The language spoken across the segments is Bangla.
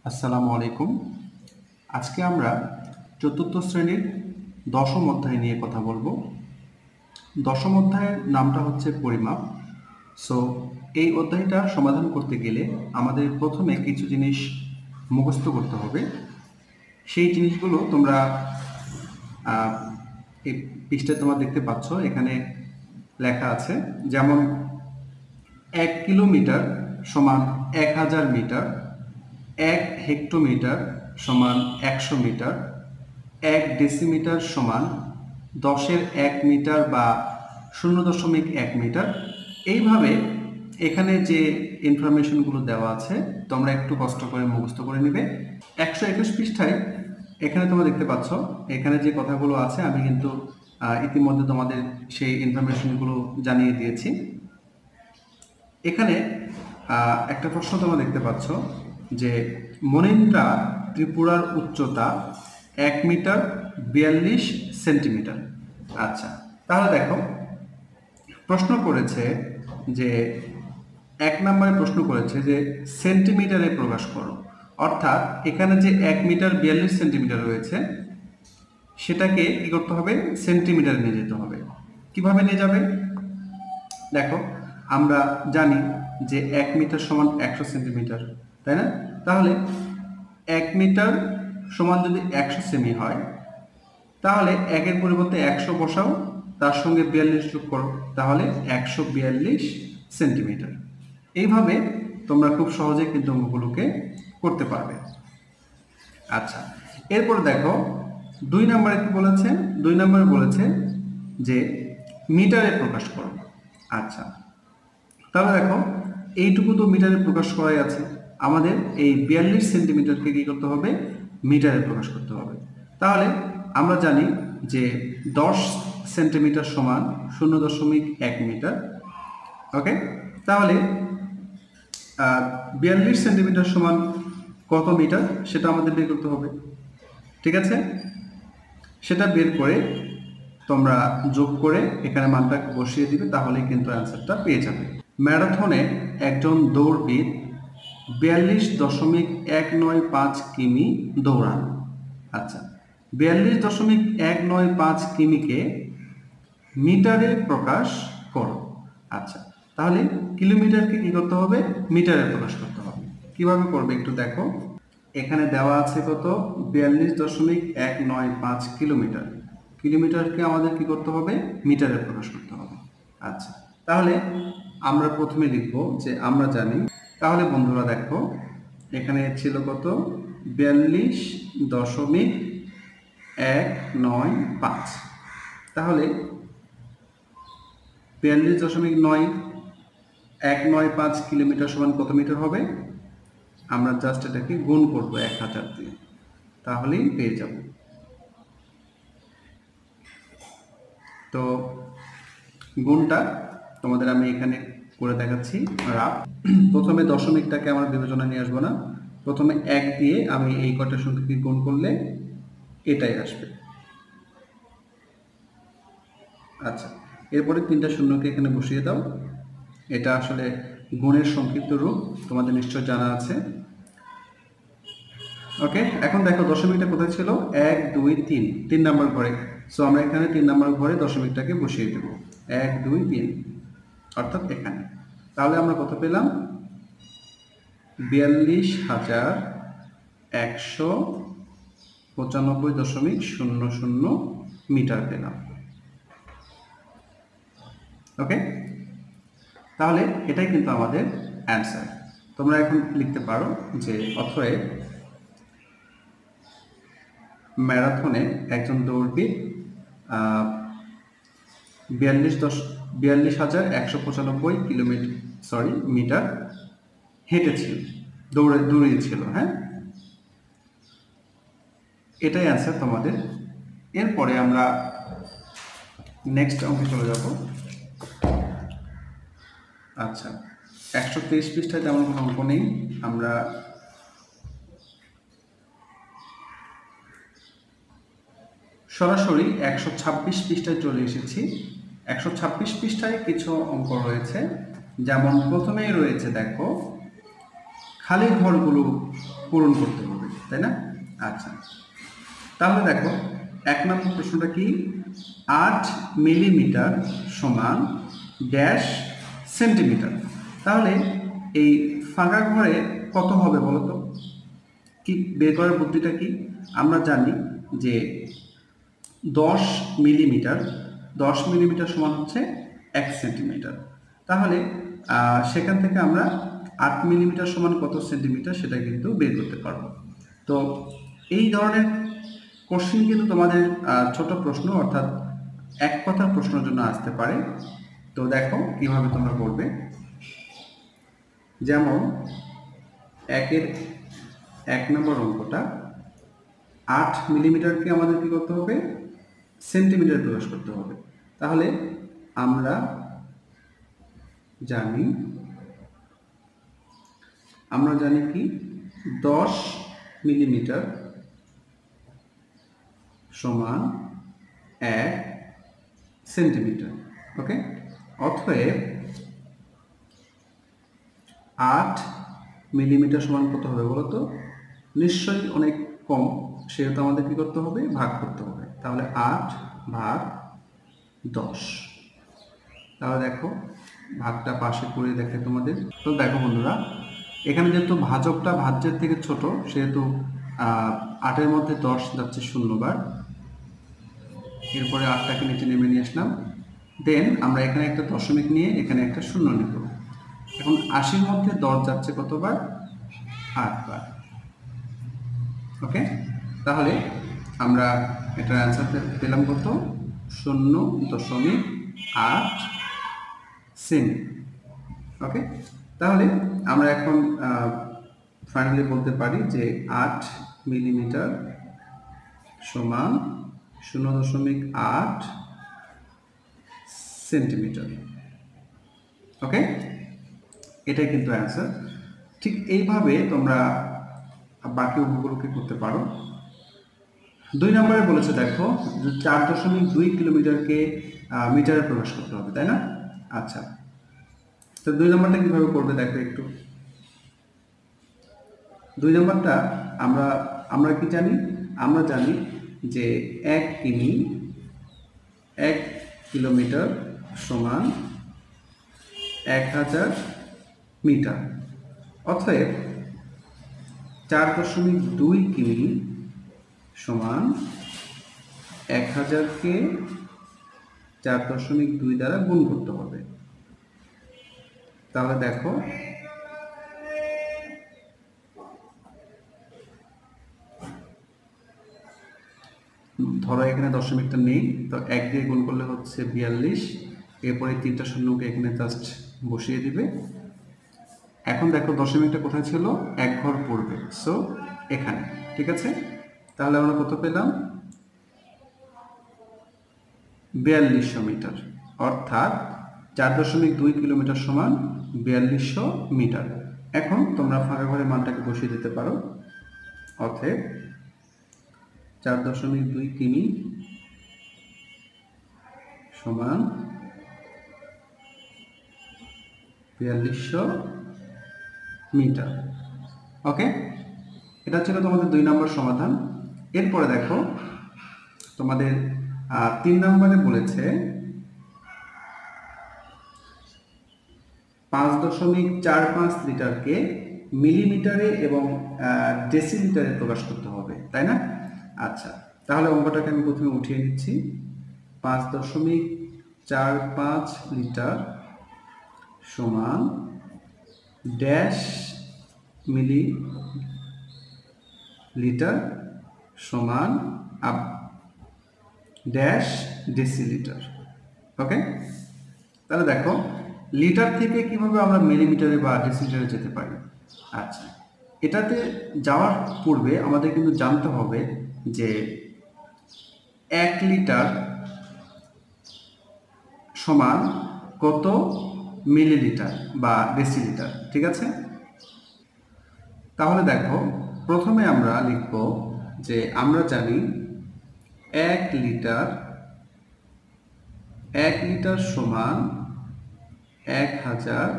আসসালামু আলাইকুম। আজকে আমরা চতুর্থ শ্রেণীর দশম অধ্যায় নিয়ে কথা বলবো। দশম অধ্যায়ের নামটা হচ্ছে পরিমাপ। সো এই অধ্যায়টা সমাধান করতে গেলে আমাদের প্রথমে কিছু জিনিস মুখস্থ করতে হবে। সেই জিনিসগুলো তোমরা এই পৃষ্ঠায় তোমরা দেখতে পাচ্ছ, এখানে লেখা আছে। যেমন 1 কিলোমিটার সমান 1000 মিটার, 1 হেক্টোমিটার সমান 100 মিটার, 1 ডেসিমিটার সমান 10-এর 1 মিটার বা 0.1 মিটার। এইভাবে এখানে যে ইনফরমেশনগুলো দেওয়া আছে তোমরা একটু কষ্ট করে মুখস্থ করে নেবে। 121 পৃষ্ঠায় এখানে তোমরা দেখতে পাচ্ছ, এখানে যে কথাগুলো আছে আমি কিন্তু ইতিমধ্যে তোমাদের সেই ইনফরমেশনগুলো জানিয়ে দিয়েছি। এখানে একটা প্রশ্ন তোমরা দেখতে পাচ্ছ যে মনিন্দ্রা ত্রিপুরার উচ্চতা 1 মিটার 42 সেন্টিমিটার। আচ্ছা, তাহলে দেখো প্রশ্ন করেছে যে 1 নম্বরে প্রশ্ন করেছে যে সেন্টিমিটারে প্রকাশ করো। অর্থাৎ এখানে যে 1 মিটার 42 সেন্টিমিটার রয়েছে সেটাকে কি করতে হবে, সেন্টিমিটারে নিয়ে যেতে হবে। কিভাবে নিয়ে যাবে? দেখো আমরা জানি যে 1 মিটার সমান 100 সেন্টিমিটার, তাই না? তাহলে 1 মিটার সমান যদি 100 সেমি হয়, তাহলে 1-এর পরিবর্তে 100 বসাও, তার সঙ্গে 42 যোগ করো, তাহলে 142 সেন্টিমিটার। এইভাবে তোমরা খুব সহজে কিন্তু অঙ্কগুলোকে করতে পারবে। আচ্ছা, এরপর দেখো 2 নম্বরে কি বলেছে? 2 নম্বরে বলেছে যে মিটারে প্রকাশ করো। আচ্ছা, তাহলে দেখো এইটুকু তো মিটারে প্রকাশ করাই আছে, আমাদের এই 42 সেন্টিমিটারকে কি করতে হবে, মিটারে প্রকাশ করতে হবে। তাহলে আমরা জানি যে 10 সেন্টিমিটার সমান 0.1 মিটার। ওকে, তাহলে 42 সেন্টিমিটার সমান কত মিটার সেটা আমাদের বের করতে হবে। ঠিক আছে, সেটা বের করে তোমরা যোগ করে এখানে মানটা বসিয়ে দিবে, তাহলে কিন্তু অ্যান্সারটা পেয়ে যাবে। ম্যারাথনে একজন দৌড়বিদ 42.195 কিমি দৌড়ান। আচ্ছা, 42.195 কিমিকে মিটারে প্রকাশ করো। আচ্ছা, তাহলে কিলোমিটারকে কি করতে হবে, মিটারে প্রকাশ করতে হবে। কিভাবে করবে একটু দেখো, এখানে দেওয়া আছে কত, 42.195 কিলোমিটার। কিলোমিটারকে আমাদের কি করতে হবে, মিটারে প্রকাশ করতে হবে। আচ্ছা, তাহলে আমরা প্রথমে লিখব যে আমরা জানি। তাহলে বন্ধুরা দেখো এখানে ছিল কত, 42.195। তাহলে 42.9195 কিলোমিটার সমান কত মিটার হবে? আমরা জাস্ট এটাকে গুণ করব 1000 দিয়ে, তাহলেই পেয়ে যাব। তো গুণটা তোমাদের আমি এখানে করে দেখাচ্ছি। প্রথমে দশমিকটাকে আমরা বিবেচনা নিয়ে আসবো না, প্রথমে 1 দিয়ে আমি এই কটা সংখ্যাকে গুণ করলে এটাই আসবে। আচ্ছা, এরপরে 3টা শূন্যকে এখানে বসিয়ে দাও। এটা আসলে গুণের সংক্ষিপ্ত রূপ, তোমাদের নিশ্চয় জানা আছে। ওকে, এখন দেখো দশমিকটা কোথায় ছিল, 1 2 3 নম্বর ঘরে। সো আমরা এখানে 3 নম্বর ঘরে দশমিকটাকে বসিয়ে দেব, 1 2 3, অর্থাৎ এখানে। তাহলে আমরা কত পেলাম, 42,195.00 মিটার পেলাম। ওকে, তাহলে এটাই কিন্তু আমাদের অ্যান্সার। তোমরা এখন লিখতে পারো যে অতএব ম্যারাথনে একজন দৌড়বিদ 42,195 মিটার হেঁটেছিল, দৌড়িয়েছিল। হ্যাঁ, এটাই অ্যান্সার তোমাদের। এরপরে আমরা নেক্সট অঙ্কে চলে যাব। আচ্ছা, 123 পৃষ্ঠায় তেমন কোনো অঙ্ক নেই, আমরা সরাসরি 126 পৃষ্ঠায় চলে এসেছি। 126 পৃষ্ঠায় কিছু অঙ্ক রয়েছে। যেমন প্রথমেই রয়েছে দেখো, খালি ঘরগুলো পূরণ করতে হবে, তাই না? আচ্ছা, তাহলে দেখো 1 নম্বর প্রশ্নটা কি, 8 মিলিমিটার সমান ড্যাশ সেন্টিমিটার। তাহলে এই ফাঁকা ঘরে কত হবে বলো তো? কি বের করার বুদ্ধিটা কি? আমরা জানি যে 10 মিলিমিটার 10 মিলিমিটার সমান হচ্ছে 1 সেন্টিমিটার। তাহলে সেখান থেকে আমরা 8 মিলিমিটার সমান কত সেন্টিমিটার সেটা কিন্তু বের করতে পারবো। তো এই ধরনের কোশ্চেন কিন্তু তোমাদের ছোট প্রশ্ন অর্থাৎ এক কথার প্রশ্নের জন্য আসতে পারে। তো দেখো কিভাবে তোমরা করবে। যেমন 1 নম্বর অঙ্কটা 8 মিলিমিটারকে আমাদের কি করতে হবে, সেন্টিমিটার প্রকাশ করতে হবে। তাহলে আমরা জানি কি 10 মিলিমিটার সমান 1 সেন্টিমিটার। ওকে, অতএব 8 মিলিমিটার সমান কত হবে বলো তো? নিশ্চয়ই অনেক কম, সেহেতু আমাদের কি করতে হবে, ভাগ করতে হবে। তাহলে 8 ভাগ 10। তাহলে দেখো ভাগটা পাশে করে দেখে তোমাদের। তো দেখো বন্ধুরা, এখানে যেহেতু ভাজকটা ভাজ্যের থেকে ছোট, সেহেতু 8-এর মধ্যে 10 যাচ্ছে 0 বার। এরপরে 8টাকে নিচে নেমে নিয়ে আসলাম। দেন আমরা এখানে একটা দশমিক নিয়ে এখানে একটা 0 নেব। এখন 80-র মধ্যে 10 যাচ্ছে কতবার, 8 বার। ওকে, তাহলে আমরা এটার অ্যান্সার পেলাম কত, 0.8 সেমি। ওকে, তাহলে আমরা এখন ফাইনালি বলতে পারি যে 8 মিলিমিটার সমান 0.8 সেন্টিমিটার। ওকে, এটাই কিন্তু অ্যান্সার। ঠিক এইভাবে তোমরা বাকি অঙ্কগুলোকে করতে পারো। 2 নম্বরে বলেছে দেখো 4.2 কিলোমিটারকে মিটারে প্রকাশ করতে হবে, তাই না? আচ্ছা, তো 2 নম্বরটা কিভাবে করবে দেখো একটু। 2 নম্বরটা আমরা কি জানি, আমরা জানি যে 1 কিলোমিটার সমান 1000 মিটার। অতএব 4.2 কিমি সমান 1000-কে 4.2 দ্বারা গুণ করতে হবে। তাহলে দেখো ধরো এখানে দশমিকটা নেই, তো 1 দিয়ে গুণ করলে হচ্ছে 42। এরপরে 3টা শূন্যকে এখানে জাস্ট বসিয়ে দিবে। এখন দেখো দশমিকটা কোথায় ছিল, 1 ঘর পড়বে, সো এখানে। ঠিক আছে, তাহলে আমরা কত পেলাম, 4200 মিটার। অর্থাৎ 4.2 কিলোমিটার সমান 4200 মিটার। এখন তোমরা ফাঁকা ঘরে মানটাকে বসিয়ে দিতে পারো। অতএব 4.2 কিমি সমান 4200 মিটার। ওকে, এটা ছিল তোমাদের 2 নম্বর সমাধান। এরপরে দেখো তোমাদের 3 নম্বরে বলেছে 5.45 লিটারকে মিলিমিটারে এবং ডেসিলিটারে প্রকাশ করতে হবে, তাই না? আচ্ছা, তাহলে অঙ্কটাকে আমি প্রথমে উঠিয়ে নিচ্ছি। 5.45 লিটার সমান ড্যাশ মিলি লিটার সমান ড্যাশ ডেসিলিটার। ওকে, তাহলে দেখো লিটার থেকে কিভাবে আমরা মিলিমিটারে বা ডেসিলিটারে যেতে পারি। আচ্ছা, এটাতে যাওয়ার পূর্বে আমাদের কিন্তু জানতে হবে যে 1 লিটার সমান কত মিলিলিটার বা ডেসিলিটার। ঠিক আছে, তাহলে দেখো প্রথমে আমরা লিখব যে আমরা জানি 1 লিটার সমান 1000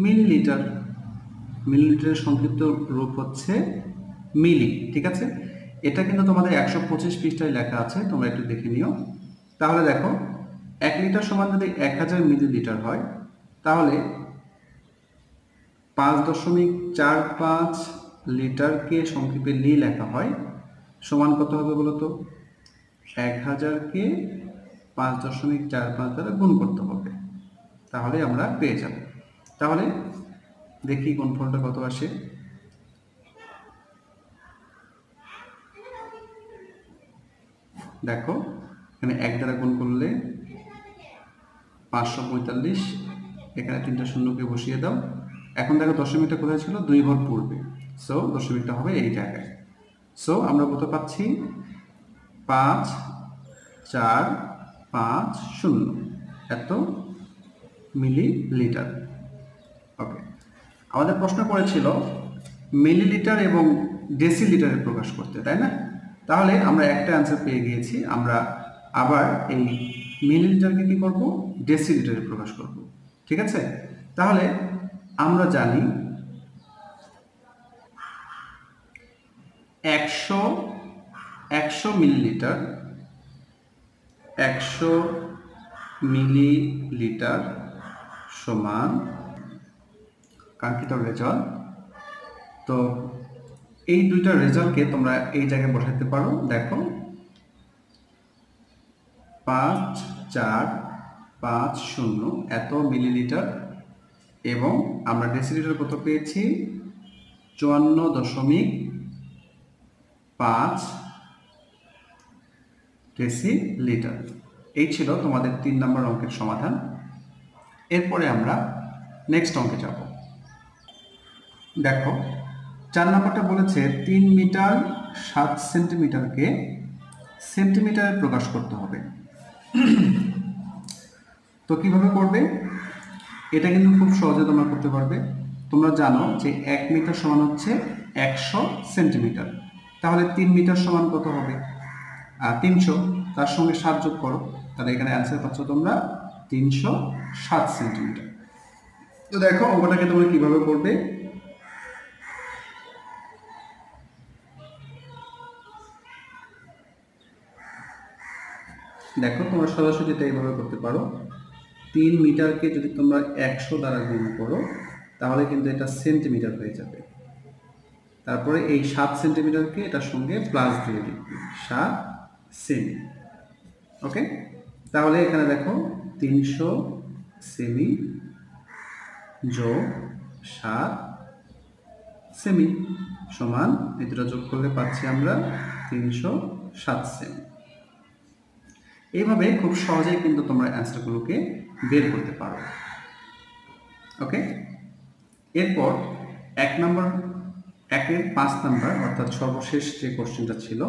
মিলিলিটার। মিলিলিটারের সংক্ষিপ্ত রূপ হচ্ছে মিলি, ঠিক আছে। এটা কিন্তু তোমাদের 125 পৃষ্ঠায় লেখা আছে, তোমরা একটু দেখে নিও। তাহলে দেখো 1 লিটার সমান যদি 1000 মিলিলিটার হয়, তাহলে 5.45 লিটারকে সংক্ষেপে লি লেখা হয়, সমান কত হবে বলো তো? 1000কে 5.45 দ্বারা গুণ করতে হবে, তাহলে আমরা পেয়ে যাব। তাহলে দেখি গুণফলটা কত আসে। দেখো এখানে 1 দ্বারা গুণ করলে 545, এখানে 3টা শূন্যকে বসিয়ে দাও। এখন দেখো দশমিকটা কোথায় ছিল? 2 ঘর পূর্বে, সো দশমিকটা হবে এই জায়গায়। সো আমরা কত পাচ্ছি? 5450 এত মিলিলিটার। ওকে, আমাদের প্রশ্ন করেছিল মিলিলিটার এবং ডেসিলিটারে প্রকাশ করতে, তাই না? তাহলে আমরা একটা অ্যান্সার পেয়ে গিয়েছি। আমরা আবার এই মিলিলিটারকে কি করব? ডেসিলিটারে প্রকাশ করব, ঠিক আছে। তাহলে আমরা জানি 100 মিলিলিটার, 100 মিলিলিটার সমান কাঙ্ক্ষিত রেজাল্ট। তো এই দুইটা রেজাল্টকে তোমরা এই জায়গায় বসাতে পারো। দেখো 5450 এত মিলিলিটার, এবং আমরা ডেসিলিটার কত পেয়েছি? 54.5 ডেসিলিটার। এই ছিল তোমাদের 3 নম্বর অঙ্কের সমাধান। এরপরে আমরা নেক্সট অঙ্কে যাব। দেখো 4 নম্বরটা বলেছে 3 মিটার 7 সেন্টিমিটারকে সেন্টিমিটারে প্রকাশ করতে হবে। তো কিভাবে করবে? এটা কিন্তু খুব সহজে তোমরা করতে পারবে। তোমরা জানো যে 1 মিটার সমান হচ্ছে 100 সেন্টিমিটার। তাহলে 3 মিটার সমান কত হবে? 300, তার সঙ্গে 7 যোগ করো, তাহলে এখানে অ্যান্সার পাচ্ছ তোমরা 307 সেন্টিমিটার। তো দেখো অঙ্কটাকে তোমরা কিভাবে করবে। দেখো তোমরা সরাসরি এটা এইভাবে করতে পারো। 3 মিটারকে যদি তোমরা 100 দ্বারা গুণ করো, তাহলে কিন্তু এটা সেন্টিমিটার হয়ে যাবে। তারপরে এই 7 সেন্টিমিটারকে এটার সঙ্গে প্লাস দিয়ে লিখবে, 7 সেমি। ওকে, তাহলে এখানে দেখো 300 সেমি যোগ 7 সেমি সমান, এই দুটো যোগ করলে পাচ্ছি আমরা 307 সেমি। এইভাবে খুব সহজেই কিন্তু তোমরা অ্যান্সারগুলোকে বের করতে পারো। ওকে, এরপর 1 নম্বর 1-এর 5 নম্বর অর্থাৎ সর্বশেষ যে কোশ্চেনটা ছিল,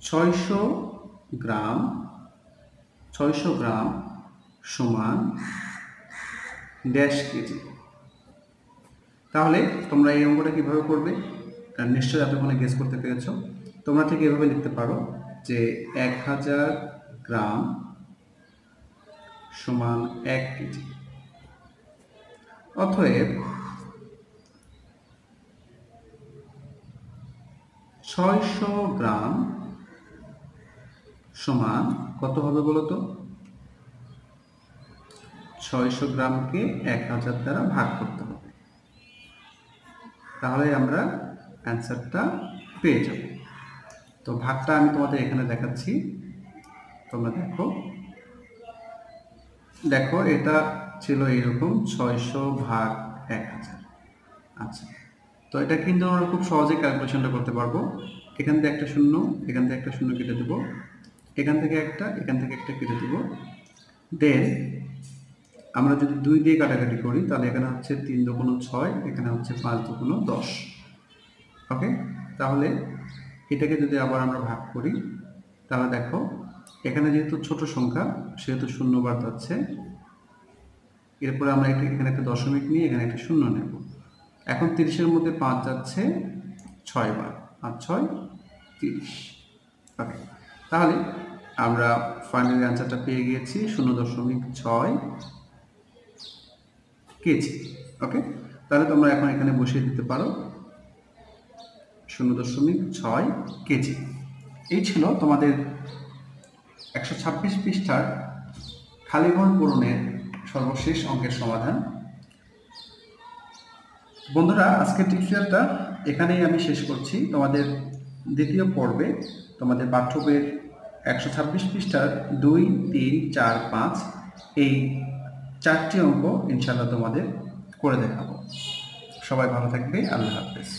600 গ্রাম সমান ড্যাশ কেজি। তাহলে তোমরা এই অঙ্কটা কিভাবে করবে? নিশ্চয়ই এতক্ষণে গেস করতে পেরেছ। তোমরা ঠিক এভাবে লিখতে পারো যে 1000 গ্রাম সমান 1 কেজি। অতএব 600 গ্রাম সমান কত হবে বলো তো? 600 গ্রামকে 1000 দ্বারা ভাগ করতে হবে, তাহলে আমরা অ্যান্সারটা পেয়ে যাব। তো ভাগটা আমি তোমাদের এখানে দেখাচ্ছি, তোমরা দেখো। দেখো এটা ছিল এরকম 600 ভাগ 1000। আচ্ছা, তো এটা কিন্তু আমরা খুব সহজে ক্যালকুলেশনটা করতে পারবো। এখান থেকে একটা শূন্য, এখান থেকে একটা শূন্য কেটে দেবো, এখান থেকে একটা কেটে দেবো। দেন আমরা যদি 2 দিয়ে কাটাকাটি করি, তাহলে এখানে হচ্ছে 3 দুগুণ 6, এখানে হচ্ছে 5 দুগুণ 10। ওকে, তাহলে এটাকে যদি আবার আমরা ভাগ করি, তাহলে দেখো এখানে যেহেতু ছোট সংখ্যা সেহেতু শূন্য বার যাচ্ছে। এরপরে আমরা এখানে একটা দশমিক নিয়ে এখানে একটা শূন্য নেব। এখন 30-এর মধ্যে 5 যাচ্ছে 6 বার, আর 6 30। ওকে, তাহলে আমরা ফাইনাল অ্যান্সারটা পেয়ে গিয়েছি 0.6 কেজি। ওকে, তাহলে তোমরা এখন এখানে বসিয়ে দিতে পারো 0.6 কেজি। এই ছিল তোমাদের 126 পৃষ্ঠার খালিঘর পূরণের সর্বশেষ অঙ্কের সমাধান। বন্ধুরা, আজকের টিউটোরিয়ালটা এখানেই আমি শেষ করছি। তোমাদের দ্বিতীয় পর্বে তোমাদের পাঠ্য বইয়ের 126 পৃষ্ঠার 2, 3, 4, 5 এই 4টি অঙ্ক ইনশাআল্লাহ তোমাদের করে দেখাবো। সবাই ভালো থাকবে। আল্লাহ হাফেজ।